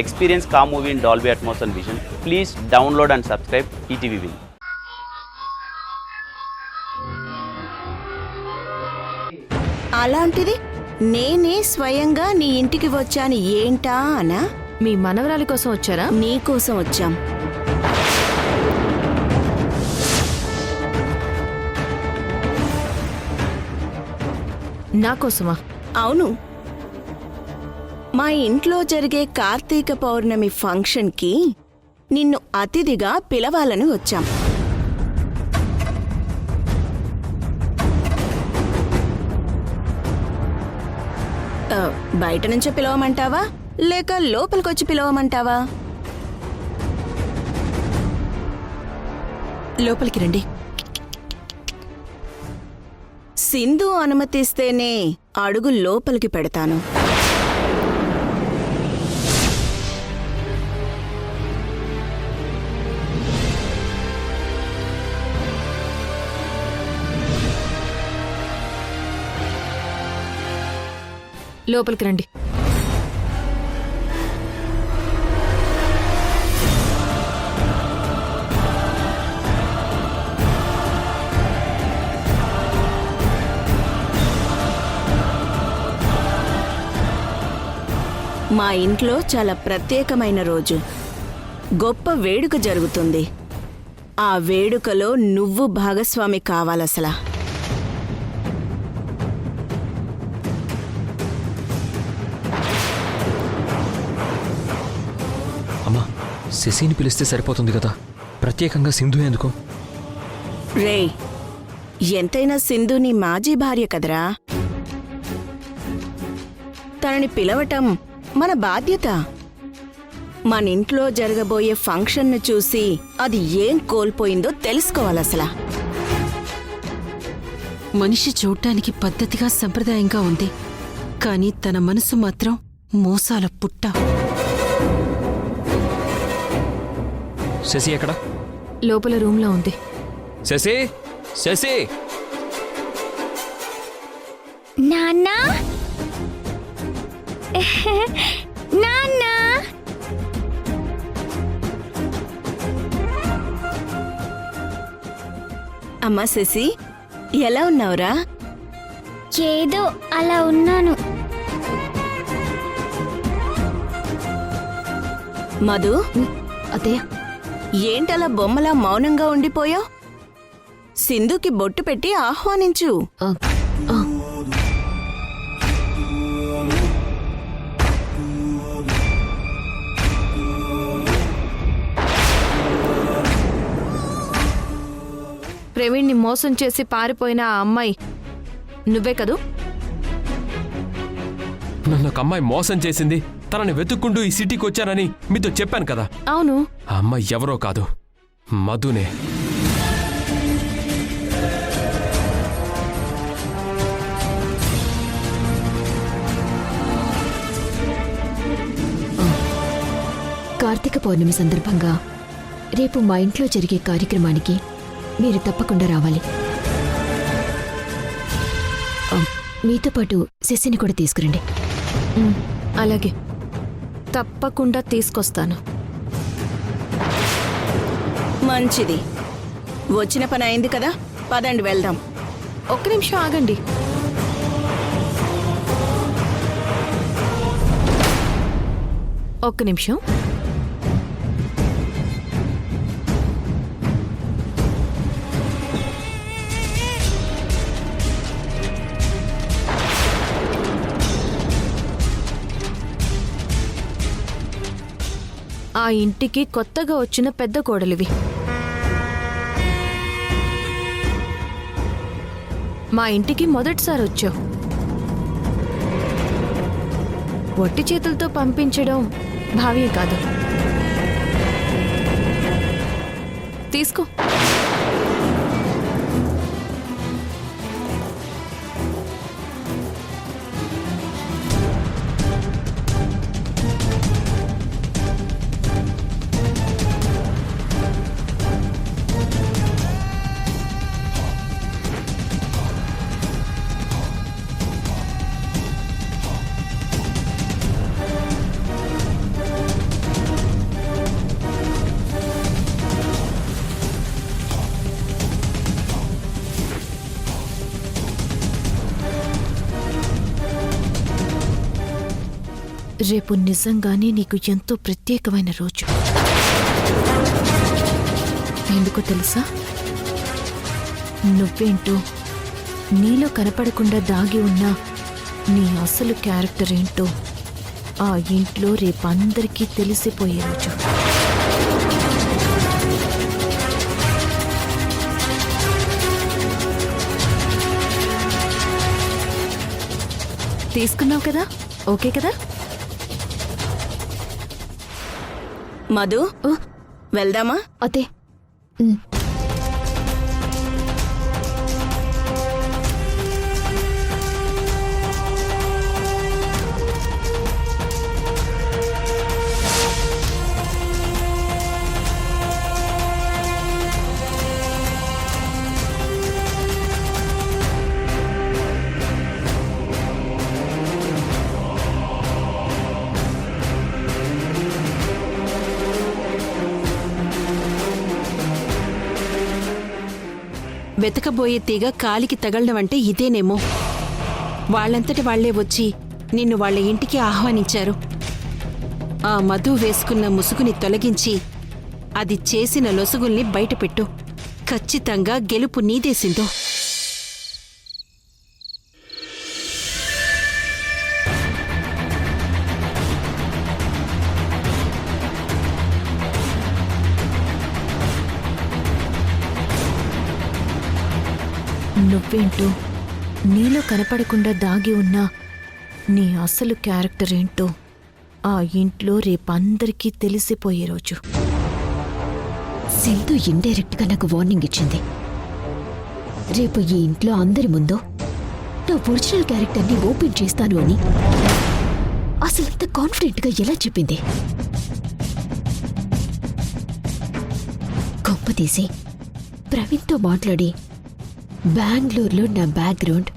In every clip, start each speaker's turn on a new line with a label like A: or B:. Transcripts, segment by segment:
A: Experience car movie in Dolby Atmos and Vision. Please download and subscribe ETV Win.
B: అలాంటిది నేనే స్వయంగా నీ ఇంటికి వచ్చాను ఏంటా అనా?
C: మీ మనవరాలి కోసం వచ్చారా?
B: నీ కోసం వచ్చాం.
C: నా కోసమా?
B: అవును, మా ఇంట్లో జరిగే కార్తీక పౌర్ణమి ఫంక్షన్కి నిన్ను అతిథిగా పిలవాలని వచ్చాం. బయట నుంచే పిలవమంటావా లేక లోపలికొచ్చి పిలవమంటావా?
C: లోపలికి రండి.
B: సింధు అనుమతిస్తేనే అడుగు లోపలికి పెడతాను.
C: లోపలికి రండి.
B: మా ఇంట్లో చాలా ప్రత్యేకమైన రోజు, గొప్ప వేడుక జరుగుతుంది. ఆ వేడుకలో నువ్వు భాగస్వామి కావాలసలా.
D: అమ్మా, శశిని పిలిస్తే సరిపోతుంది కదా, ప్రత్యేకంగా సింధు ఎందుకు?
B: రే, ఎంతైనా సింధు నీ మాజీ భార్య కదరా. తనని పిలవటం మన బాధ్యత. మన ఇంట్లో జరగబోయే ఫంక్షన్ను చూసి అది ఏం కోల్పోయిందో తెలుసుకోవాలసలా.
E: మనిషి చూడ్డానికి పద్ధతిగా సంప్రదాయంగా ఉంది, కానీ తన మనసు మాత్రం మోసాల పుట్ట.
D: శశి ఎక్కడ?
C: లోపల రూమ్లో ఉంది.
D: శశి, శశి!
F: నాన్నా, నాన్నా,
B: అమ్మా శశి, ఎలా ఉన్నావురా?
F: ఏదో అలా ఉన్నాను.
B: మధు,
C: అత్తయ్య,
B: ఏంటలా బొమ్మలా మౌనంగా ఉండిపోయావు? సింధుకి బొట్టు పెట్టి ఆహ్వానించు.
C: ప్రవీణ్ని మోసం చేసి పారిపోయిన ఆ అమ్మాయి నువ్వే కదూ?
D: నన్ను ఒక అమ్మాయి మోసం చేసింది, తనని వెతుక్కుంటూ ఈ సిటీకి వచ్చానని మీతో చెప్పాను కదా.
C: అవును.
D: ఆ అమ్మాయి ఎవరో కాదు, మధునే.
G: కార్తీక పౌర్ణమి సందర్భంగా రేపు మా ఇంట్లో జరిగే కార్యక్రమానికి మీరు తప్పకుండా రావాలి. మీతో పాటు శశిని కూడా తీసుకురండి.
C: అలాగే, తప్పకుండా తీసుకొస్తాను.
B: మంచిది, వచ్చిన పని అయింది కదా, పదండి వెళ్దాం.
C: ఒక్క నిమిషం ఆగండి. ఒక్క నిమిషం. ఆ ఇంటికి కొత్తగా వచ్చిన పెద్ద కోడలివి. మా ఇంటికి మొదటిసారి వచ్చావు. ఒట్టి చేతులతో పంపించడం భావ్యం కాదు. తీసుకో. రేపు నిజంగానే నీకు ఎంతో ప్రత్యేకమైన రోజు. ఎందుకో తెలుసా? నువ్వేంటో, నీలో కనపడకుండా దాగి ఉన్న నీ అసలు క్యారెక్టర్ ఏంటో ఆ ఇంట్లో రేపందరికీ తెలిసిపోయే రోజు. తీసుకున్నావు కదా? ఓకే కదా?
B: మధు, వెళ్దామా?
G: అదే
E: వెతకబోయే తీగ కాలికి తగలడం ఇదేనేమో. వాళ్ళంతటి వాళ్లే వచ్చి నిన్ను వాళ్ళ ఇంటికి ఆహ్వానించారు. ఆ మధు వేసుకున్న ముసుగుని తొలగించి అది చేసిన లొసుగుల్ని బయటపెట్టు. ఖచ్చితంగా గెలుపు నీదేసిందో.
C: నువ్వేంటో, నీలో కనపడకుండా దాగి ఉన్న నీ అసలు క్యారెక్టర్ ఏంటో ఆ ఇంట్లో రేపందరికీ తెలిసిపోయే రోజు.
G: సింధు ఇండైరెక్ట్గా నాకు వార్నింగ్ ఇచ్చింది. రేపు ఈ ఇంట్లో అందరి ముందు నా ఒరిజినల్ క్యారెక్టర్ని ఓపెన్ చేస్తాను అని. అసలంత కాన్ఫిడెంట్గా ఎలా చెప్పింది? కొంపతీసి ప్రవీణ్తో మాట్లాడి బెంగళూరులో నా బ్యాక్గ్రౌండ్,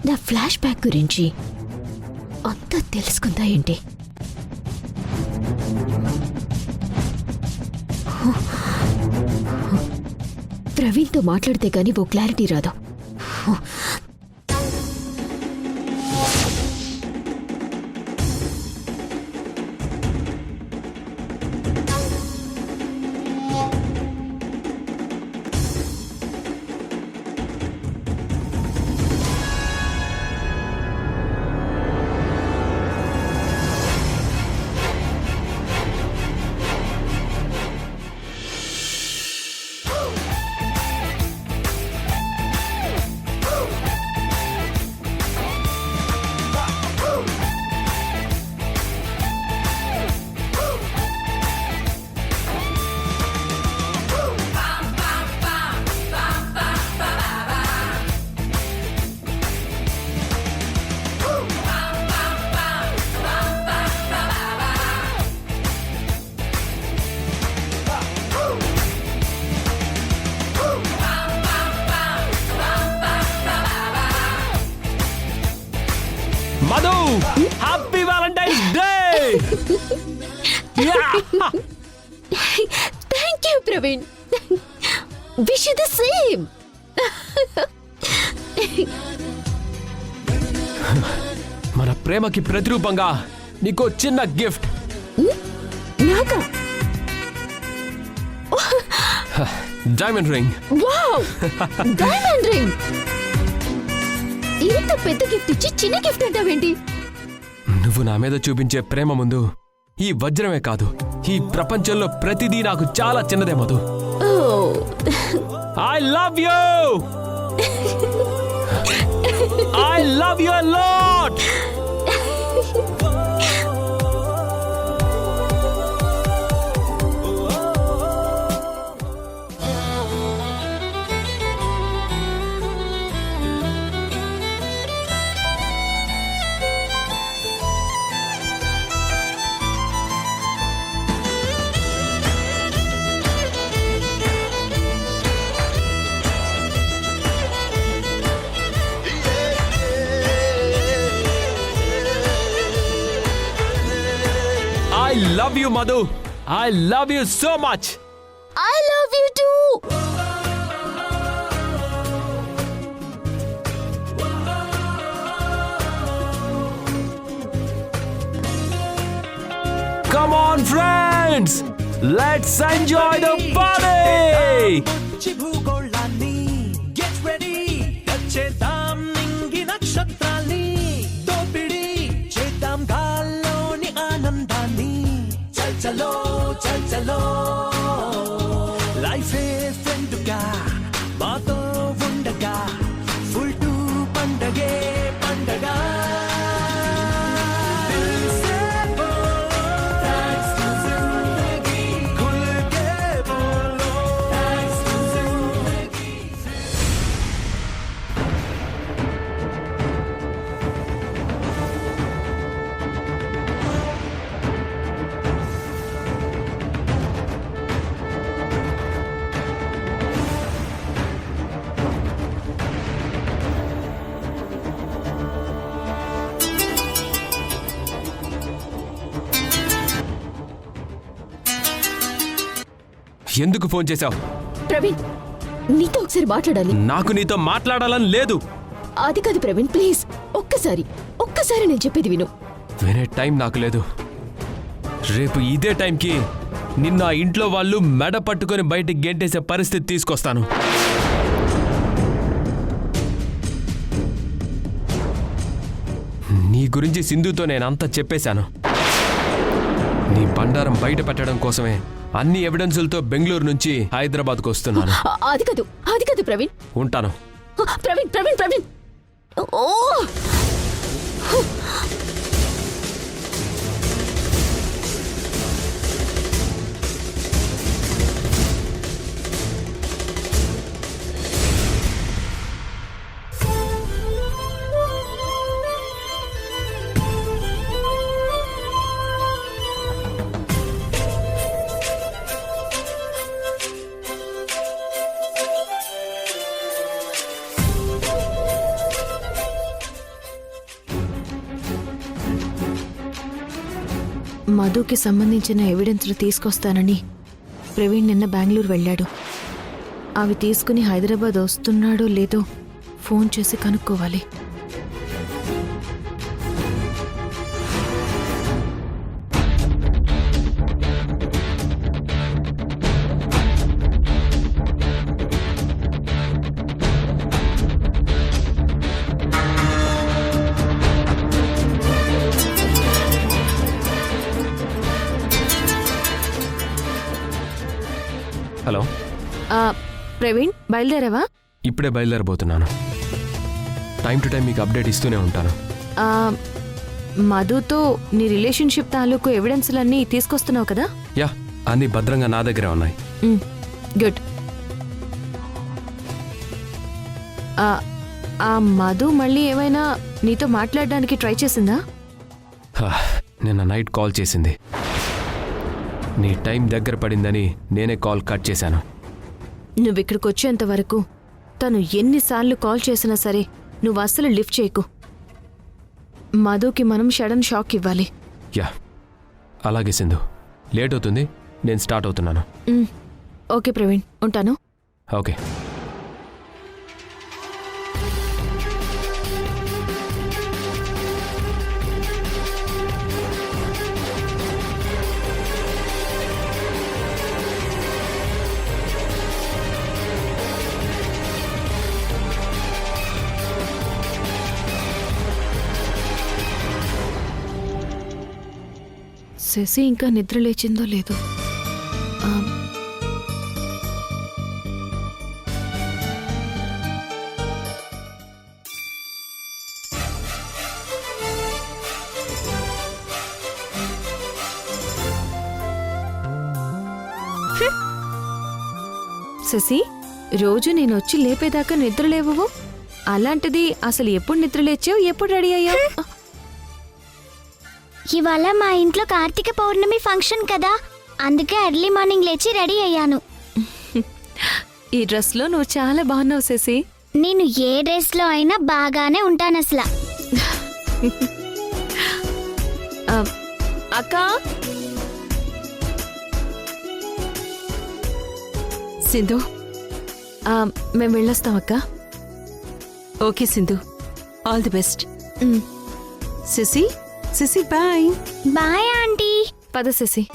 G: నా ఫ్లాష్ బ్యాక్ గురించి అంతా తెలుసుకుందా ఏంటి? ప్రవీణ్తో మాట్లాడితే గానీ ఓ క్లారిటీ రాదు.
D: Madhu, happy Valentine's day!
G: Thank you Praveen. Wish you the same.
D: మన ప్రేమకి ప్రతిరూపంగా నీకో చిన్న గిఫ్ట్.
G: నాకా?
D: Diamond ring.
G: Wow, diamond ring. ఇంత పెద్ద గిఫ్ట్ ఇచ్చి చిన్న గిఫ్ట్ అంటావేంటి?
D: నువ్వు నా మీద చూపించే ప్రేమ ముందు ఈ వజ్రమే కాదు, ఈ ప్రపంచంలో ప్రతిదీ నాకు చాలా చిన్నదే Madhu. I love you. I love you a lot. I love you, Madhu. I love you so much.
G: I love you too.
D: Come on, friends! Let's enjoy the party!
H: భూగోళాన్ని get ready వచ్చేద్దాం నింగి నక్షత్రాల్ని దోపిడి చేద్దాం గాల్లోని ఆనందాన్ని చల్ చలో చల్ చలో లైఫ్ ఫ్రెండ్గా మాతో ఉండగా ఫుల్ టు పండగే పండగ
D: ఎందుకు ఫోన్ చేశావు?
G: ప్రవీణ్, నీతో ఒకసారి మాట్లాడాలి.
D: నాకు నీతో మాట్లాడాలని లేదు.
G: అది కాదు ప్రవీణ్, ప్లీజ్ ఒక్కసారి నేను చెప్పేది విను.
D: వినే టైం నాకు లేదు. రేపు ఇదే టైంకి నిన్న ఆ ఇంట్లో వాళ్ళు మెడ పట్టుకొని బయటికి గెంటేసే పరిస్థితి తీసుకొస్తాను. నీ గురించి సింధుతో నేనంతా చెప్పేశాను. నీ బండారం బయట పెట్టడం కోసమే అన్ని ఎవిడెన్సులతో బెంగళూరు నుంచి హైదరాబాద్కు వస్తున్నాను.
G: అది కాదు ప్రవీణ్.
D: ఉంటాను.
G: ప్రవీణ్ ఓ
C: మధుకి సంబంధించిన ఎవిడెన్స్లు తీసుకొస్తానని ప్రవీణ్ నిన్న బెంగళూరు వెళ్ళాడు. అవి తీసుకుని హైదరాబాద్ వస్తున్నాడో లేదో ఫోన్ చేసి కనుక్కోవాలి.
D: హలో
C: ప్రవీణ్, బయలుదేరావా?
D: ఇప్పుడే బయలుదేరబోతున్నాను. టైం టు టైం మీకు అప్డేట్ ఇస్తూనే ఉంటాను.
C: మధుతో నీ రిలేషన్షిప్ తాలూకు ఎవిడెన్స్లన్నీ తీసుకొస్తున్నావు కదా?
D: యా, అన్నీ భద్రంగా నా దగ్గరే ఉన్నాయి.
C: గుడ్. ఆ మధు మళ్ళీ ఏమైనా నీతో మాట్లాడడానికి ట్రై చేసిందా?
D: నిన్న నైట్ కాల్ చేసింది. నీ టైం దగ్గర పడిందని నేనే కాల్ కట్ చేశాను.
C: నువ్విక్కడికి వచ్చేంత వరకు తను ఎన్నిసార్లు కాల్ చేసినా సరే నువ్వు అస్సలు లిఫ్ట్ చేయకు. మధుకి మనం సడన్ షాక్ ఇవ్వాలి.
D: యా, అలాగే సింధు. లేట్ అవుతుంది, నేను స్టార్ట్ అవుతున్నాను.
C: ఓకే ప్రవీణ్, ఉంటాను.
D: ఓకే.
C: శశి ఇంకా నిద్ర లేచిందో లేదో. శశి, రోజు నేను వచ్చి లేపేదాకా నిద్ర లేవవు. అలాంటిది అసలు ఎప్పుడు నిద్ర లేచావు, ఎప్పుడు రెడీ అయ్యావు?
F: ఇవాళ మా ఇంట్లో కార్తీక పౌర్ణమి ఫంక్షన్ కదా, అందుకే ఎర్లీ మార్నింగ్ లేచి రెడీ అయ్యాను.
C: ఈ డ్రెస్లో నువ్వు చాలా బాగున్నావు శశి.
F: నేను ఏ డ్రెస్లో అయినా బాగానే ఉంటాను అసలు.
C: అక్క,
E: సింధు,
C: మేము వెళ్ళొస్తాం అక్క.
E: Okay Sindhu, all the best. Shashi, bye.
F: Bye aunty.
C: పద శశి.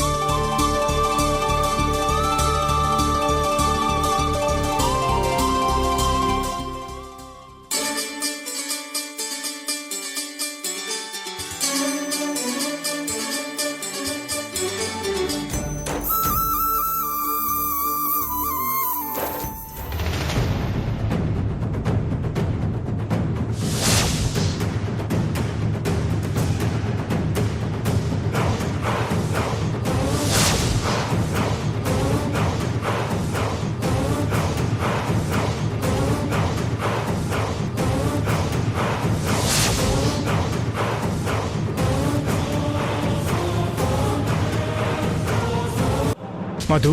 I: మధు,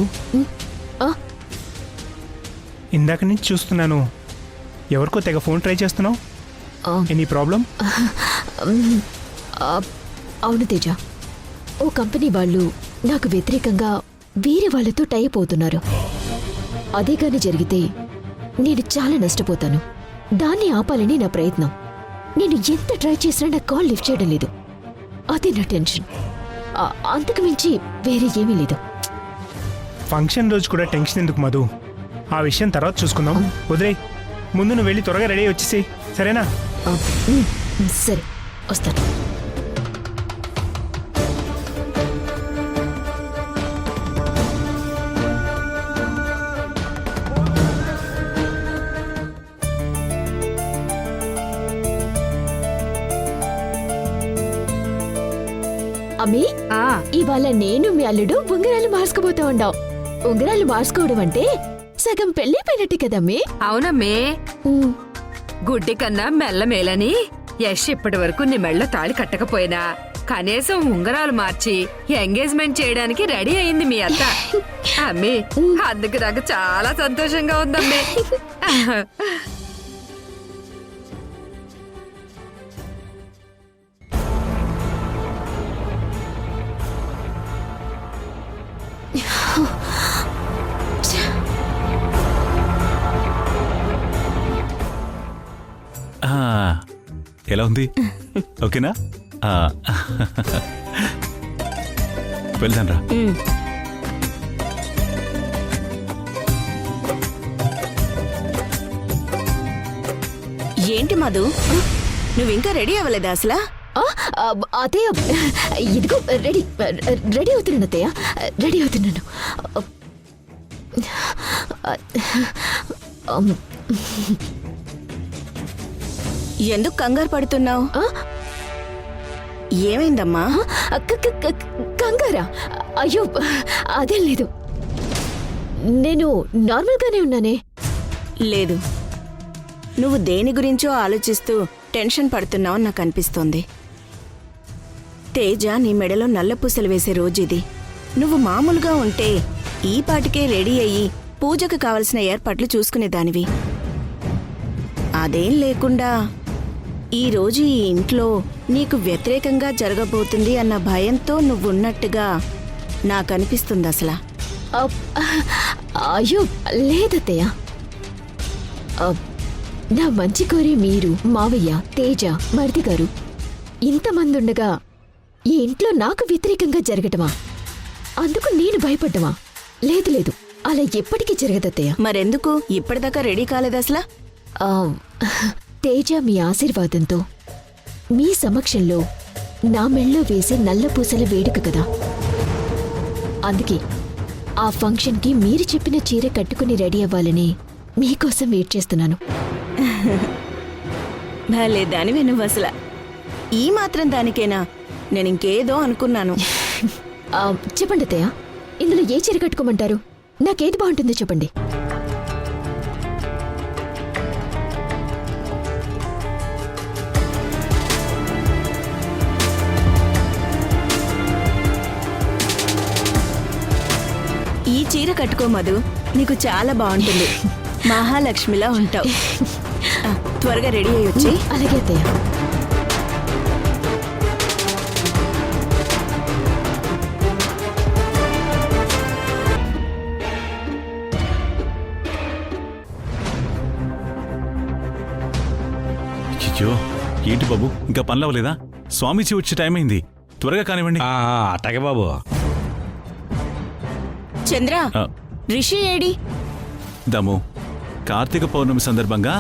C: ఆ?
I: ఇందాక నుంచి చూస్తున్నాను, ఎవరికో తెగ ఫోన్ ట్రై చేస్తున్నావు. Any problem?
G: అవును తేజ, ఓ కంపెనీ వాళ్ళు నాకు వ్యతిరేకంగా వేరే వాళ్ళతో టైప్ అవుతున్నారు. అదే కాని జరిగితే నేను చాలా నష్టపోతాను. దాన్ని ఆపాలని నా ప్రయత్నం. నేను ఎంత ట్రై చేసినా నా కాల్ లిఫ్ట్ చేయడం లేదు. అదే నా టెన్షన్. అంతకు మించి వేరే ఏమీ లేదు.
I: ఫంక్షన్ రోజు కూడా టెన్షన్ ఎందుకు మధు? ఆ విషయం తర్వాత చూసుకుందాం. వదిలే, ముందు నువ్వు వెళ్ళి త్వరగా రెడీ అయ్యి వచ్చేసి, సరేనా?
G: సరే, వస్తాను. అమ్మి, ఇవాళ నేను మీ అల్లుడు ఉంగరాలు మార్చుకోబోతా ఉండావు. ఉంగరాలు మార్చుకోవడం అంటే సగం పెళ్ళైపోయినట్టే కదమ్మి.
J: అవునమ్మే, గుడ్డి కన్నా మెల్ల మేలని యష్ ఇప్పటి వరకు నీ మెళ్ళ తాళి కట్టకపోయినా కనీసం ఉంగరాలు మార్చి ఎంగేజ్మెంట్ చేయడానికి రెడీ అయింది మీ అత్త. అమ్మి, అందుకు నాకు చాలా సంతోషంగా ఉందమ్మే.
K: ఎలా ఉంది? ఓకేనా? వెళ్దాం రా.
B: ఏంటి మధు, నువ్వింకా రెడీ అవ్వలేదా అసలు?
G: అత్తయ్య, ఇదిగో రెడీ అవుతున్నాను అత్తయ్య, రెడీ అవుతున్నాను.
B: ఎందుకు కంగారు పడుతున్నావు? ఏమైందమ్మా?
G: కంగారా? అయ్యో, అదేం లేదు. నేను నార్మల్గానే ఉన్నానే.
B: లేదు, నువ్వు దేని గురించో ఆలోచిస్తూ టెన్షన్ పడుతున్నావని నాకు అనిపిస్తోంది. తేజ నీ మెడలో నల్లపూసలు వేసే రోజు ఇది. నువ్వు మామూలుగా ఉంటే ఈ పాటికే రెడీ అయ్యి పూజకు కావలసిన ఏర్పాట్లు చూసుకునేదానివి. అదేం లేకుండా ఈరోజు ఈ ఇంట్లో నీకు వ్యతిరేకంగా జరగబోతుంది అన్న భయంతో నువ్వున్నట్టుగా నాకనిపిస్తుంది అసలు.
G: అయ్యో, లేదత్తయ్య. నా మంచి కోరే మీరు, మావయ్య, తేజ, మరిది గారు ఇంతమంది ఉండగా ఈ ఇంట్లో నాకు వ్యతిరేకంగా జరగటమా? అందుకు నేను భయపడ్డమా? లేదు లేదు, అలా ఎప్పటికీ జరగదత్తయ్య.
B: మరెందుకు ఇప్పటిదాకా రెడీ కాలేదు అసలు?
G: తేజ మీ ఆశీర్వాదంతో మీ సమక్షంలో నా మెళ్ళో వేసే నల్లపూసల వేడుక కదా. అందుకే ఆ ఫంక్షన్కి మీరు చెప్పిన చీర కట్టుకుని రెడీ అవ్వాలని మీకోసం వెయిట్ చేస్తున్నాను.
B: భలే దానివి నువ్వు అసలు. ఈ మాత్రం దానికేనా? నేను ఇంకేదో అనుకున్నాను.
G: చెప్పండి అత్తయ్య, ఇందులో ఏ చీర కట్టుకోమంటారు? నాకేది బాగుంటుందో చెప్పండి.
B: ఈ చీర కట్టుకో మధు, నీకు చాలా బాగుంటుంది. మహాలక్ష్మిలా ఉంటావు. త్వరగా రెడీ అయ్యి వచ్చి.
G: అలాగే అత్తయ్య.
K: అయ్యో, ఏంటి బాబు, ఇంకా పనులు అవ్వలేదా? స్వామీజీ వచ్చే టైం అయింది, త్వరగా కానివ్వండి.
L: అట్టగే బాబు.
B: చంద్ర
K: ఆ,
B: రిషి ఏడి?
K: దమ్ము కార్తీక పౌర్ణమి సందర్భంగా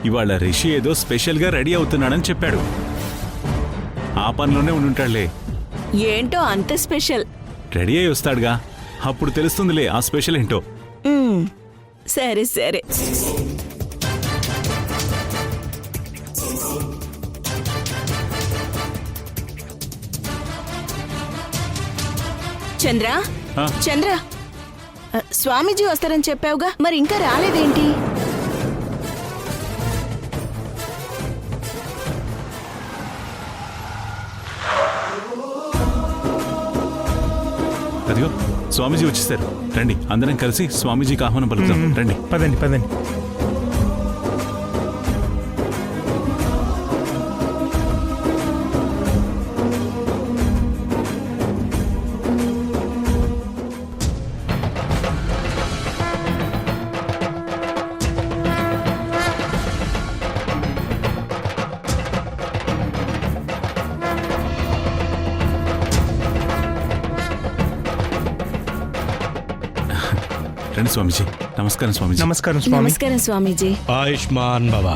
K: ఇవాళ రిషి ఏదో స్పెషల్గా రెడీ అవుతున్నాడని చెప్పాడు. ఆ పనిలోనే ఉండుంటాడులే.
B: ఏంటో అంత స్పెషల్?
K: రెడీ అయి వస్తాడుగా, అప్పుడు తెలుస్తుందిలే ఆ స్పెషల్ ఏంటో.
B: సరే సరే. చంద్ర
K: ఆ?
B: చంద్ర స్వామీజీ వస్తారని చెప్పావుగా, మరి ఇంకా రాలేదేంటి?
K: అదిగో స్వామీజీ వచ్చేసారు. రండి, అందరం కలిసి స్వామీజీకి ఆహ్వానం పలుకుతాం. రండి.
I: పదండి పదండి.
K: రండి స్వామీజీ. నమస్కారం స్వామీజీ.
I: నమస్కారం స్వామి.
B: నమస్కారం స్వామీజీ.
L: ఆయుష్మాన్ భవ.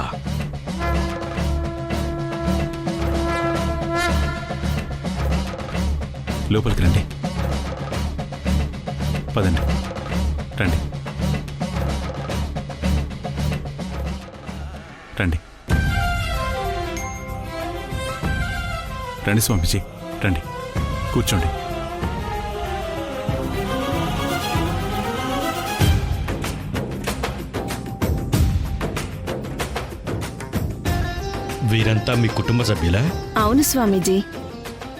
K: లోపలికి రండి. పదండి, రండి రండి రండి స్వామీజీ, రండి కూర్చోండి.
L: వీరంతా మీ కుటుంబ సభ్యులా?
B: అవును స్వామీజీ.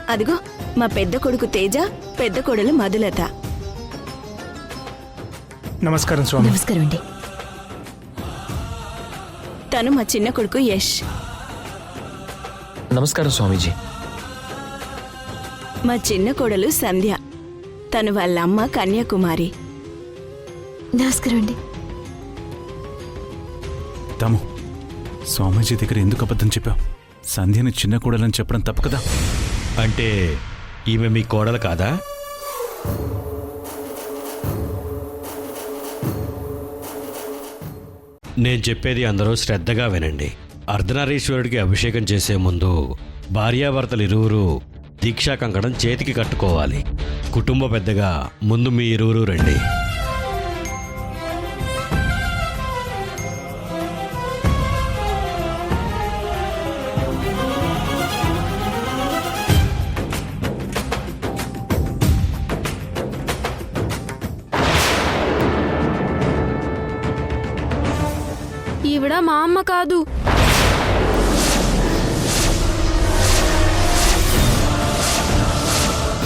B: అదిగో మా పెద్ద కొడుకు తేజ, పెద్ద కొడలు మధులత.
I: నమస్కారం స్వామి.
G: నమస్కారం అండి.
B: తను మా చిన్న కొడుకు యష్.
M: నమస్కారం స్వామీజీ.
B: మా చిన్న కొడలు సంధ్య. తను వాళ్ళ అమ్మ కన్యాకుమారి.
G: నమస్కారం అండి.
K: తాము స్వామీజీ దగ్గర ఎందుకు అబద్ధం చెప్పావు? సంధ్యని చిన్న కోడలని చెప్పడం తప్పు కదా.
L: అంటే ఈమె మీ కోడలు కాదా? నేను చెప్పేది అందరూ శ్రద్ధగా వినండి. అర్ధనారీశ్వరుడికి అభిషేకం చేసే ముందు భార్యాభర్తలు ఇరువురు దీక్షా కంకణం చేతికి కట్టుకోవాలి. కుటుంబ పెద్దగా ముందు మీ ఇరువురు రండి.
C: ఈవిడ మా అమ్మ కాదు.